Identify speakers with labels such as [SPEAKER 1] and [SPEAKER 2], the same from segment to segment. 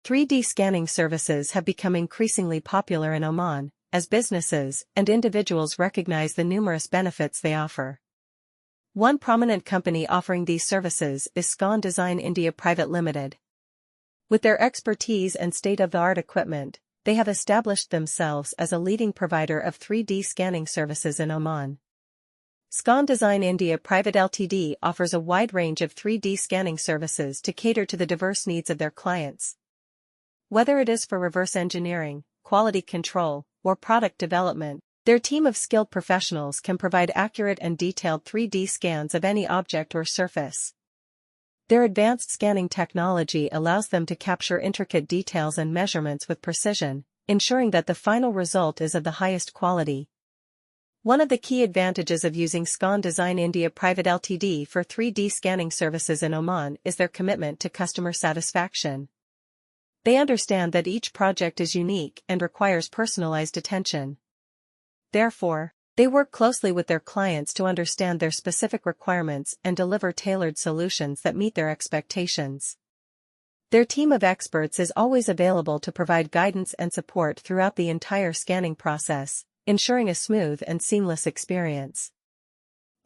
[SPEAKER 1] 3D scanning services have become increasingly popular in Oman, as businesses and individuals recognize the numerous benefits they offer. One prominent company offering these services is Scon Design India Private Limited. With their expertise and state-of-the-art equipment, they have established themselves as a leading provider of 3D scanning services in Oman. Scon Design India Private Ltd offers a wide range of 3D scanning services to cater to the diverse needs of their clients. Whether it is for reverse engineering, quality control, or product development, their team of skilled professionals can provide accurate and detailed 3D scans of any object or surface. Their advanced scanning technology allows them to capture intricate details and measurements with precision, ensuring that the final result is of the highest quality. One of the key advantages of using Scon Design India Private Ltd for 3D scanning services in Oman is their commitment to customer satisfaction. They understand that each project is unique and requires personalized attention. Therefore, they work closely with their clients to understand their specific requirements and deliver tailored solutions that meet their expectations. Their team of experts is always available to provide guidance and support throughout the entire scanning process, ensuring a smooth and seamless experience.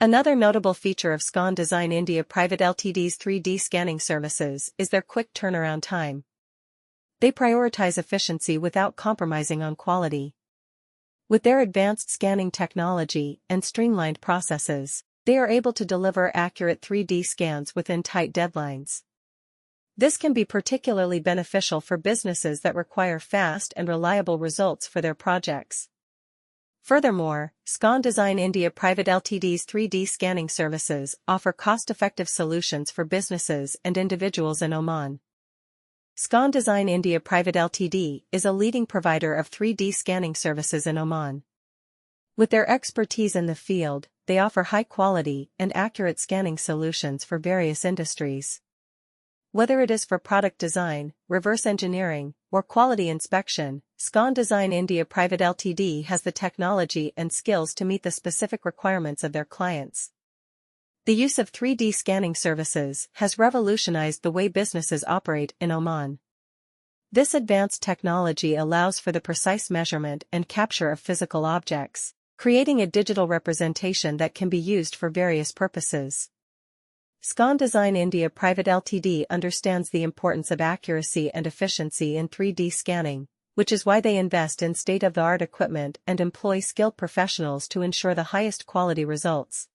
[SPEAKER 1] Another notable feature of Scon Design India Private Ltd's 3D scanning services is their quick turnaround time. They prioritize efficiency without compromising on quality. With their advanced scanning technology and streamlined processes, they are able to deliver accurate 3D scans within tight deadlines. This can be particularly beneficial for businesses that require fast and reliable results for their projects. Furthermore, Scon Design India Private Ltd's 3D scanning services offer cost-effective solutions for businesses and individuals in Oman. Scon Design India Private Ltd is a leading provider of 3D scanning services in Oman. With their expertise in the field, they offer high-quality and accurate scanning solutions for various industries. Whether it is for product design, reverse engineering, or quality inspection, Scon Design India Private Ltd has the technology and skills to meet the specific requirements of their clients. The use of 3D scanning services has revolutionized the way businesses operate in Oman. This advanced technology allows for the precise measurement and capture of physical objects, creating a digital representation that can be used for various purposes. Scon Design India Private Ltd understands the importance of accuracy and efficiency in 3D scanning, which is why they invest in state-of-the-art equipment and employ skilled professionals to ensure the highest quality results.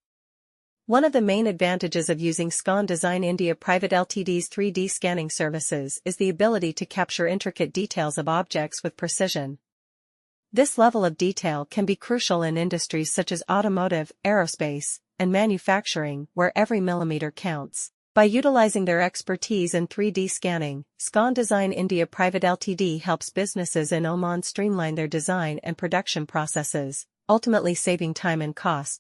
[SPEAKER 1] One of the main advantages of using Scon Design India Private Ltd's 3D scanning services is the ability to capture intricate details of objects with precision. This level of detail can be crucial in industries such as automotive, aerospace, and manufacturing, where every millimeter counts. By utilizing their expertise in 3D scanning, Scon Design India Private Ltd helps businesses in Oman streamline their design and production processes, ultimately saving time and costs.